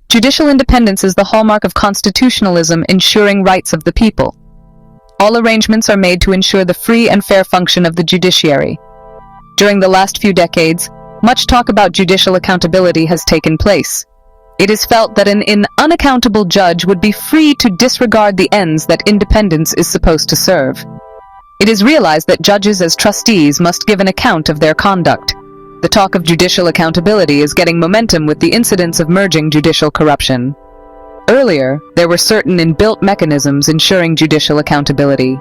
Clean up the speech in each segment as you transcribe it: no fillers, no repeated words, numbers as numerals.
Judicial independence is the hallmark of constitutionalism, ensuring rights of the people. All arrangements are made to ensure the free and fair function of the judiciary. During the last few decades, much talk about judicial accountability has taken place. It is felt that an unaccountable judge would be free to disregard the ends that independence is supposed to serve. It is realized that judges as trustees must give an account of their conduct. The talk of judicial accountability is getting momentum with the incidents of merging judicial corruption. Earlier, there were certain inbuilt mechanisms ensuring judicial accountability.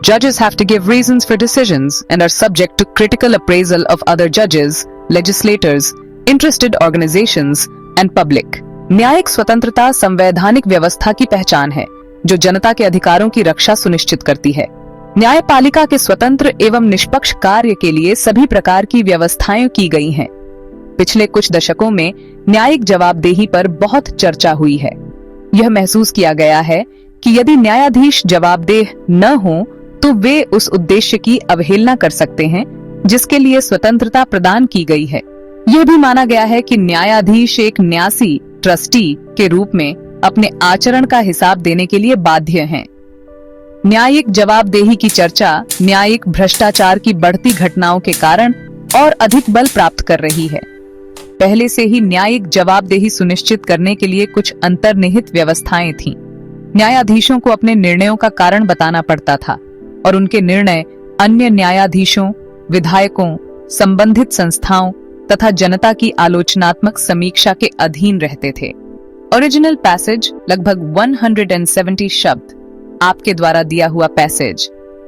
Judges have to give reasons for decisions and are subject to critical appraisal of other judges, legislators, interested organizations, and public. न्यायिक स्वतंत्रता संवैधानिक व्यवस्था की पहचान है, जो जनता के अधिकारों की रक्षा सुनिश्चित करती है। न्यायपालिका के स्वतंत्र एवं निष्पक्ष कार्य के लिए सभी प्रकार की व्यवस्थाएं की गई हैं। पिछले कुछ दशकों में न्यायिक जवाबदेही पर बहुत चर्चा हुई है। यह महसूस किया गया है कि यदि न्यायाधीश जवाबदेह न हो, तो वे उस उद्देश्य की अवहेलना कर सकते हैं जिसके लिए स्वतंत्रता प्रदान की गई है। यह भी माना गया है कि न्यायाधीश एक न्यासी ट्रस्टी के रूप में अपने आचरण का हिसाब देने के लिए बाध्य हैं। न्यायिक जवाबदेही की चर्चा न्यायिक भ्रष्टाचार की बढ़ती घटनाओं के कारण और अधिक बल प्राप्त कर रही है। पहले से ही न्यायिक जवाबदेही सुनिश्चित करने के लिए कुछ अंतर्निहित व्यवस्थाएं थीं। न्यायाधीशों को अपने निर्णयों का कारण बताना पड़ता था और उनके निर्णय अन्य न्यायाधीशों, विधायकों, संबंधित संस्थाओं तथा जनता की आलोचनात्मक समीक्षा के अधीन रहते थे। ओरिजिनल पैसेज लगभग 170 शब्द, आपके द्वारा दिया हुआ पैसेज,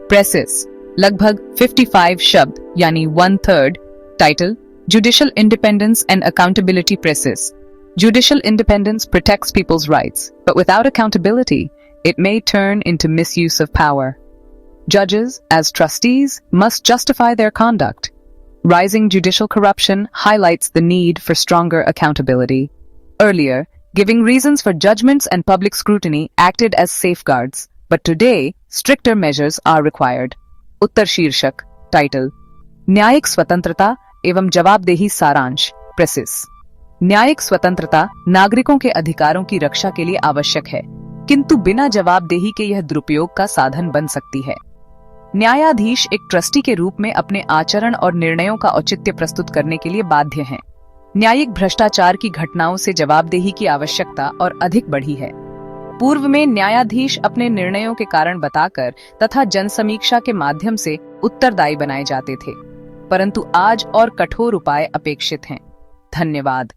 प्रेसिस लगभग 55 शब्द यानी 1/3, title judicial independence and accountability precious. Judicial independence protects people's rights, but without accountability, it may turn into misuse of power. Judges, as trustees, must justify their conduct. Rising judicial corruption highlights the need for stronger accountability. Earlier, giving reasons for judgments and public scrutiny acted as safeguards, but today, stricter measures are required. उत्तर शीर्षक, title न्यायिक स्वतंत्रता एवं जवाबदेही सारांश, precious. न्यायिक स्वतंत्रता नागरिकों के अधिकारों की रक्षा के लिए आवश्यक है, किंतु बिना जवाबदेही के यह दुरुपयोग का साधन बन सकती है। न्यायाधीश एक ट्रस्टी के रूप में अपने आचरण और निर्णयों का औचित्य प्रस्तुत करने के लिए बाध्य हैं। न्यायिक भ्रष्टाचार की घटनाओं से जवाबदेही की आवश्यकता और अधिक बढ़ी है। पूर्व में न्यायाधीश अपने निर्णयों के कारण बताकर तथा जनसमीक्षा के माध्यम से उत्तरदायी बनाए जाते थे, परंतु आज और कठोर उपाय अपेक्षित हैं। धन्यवाद।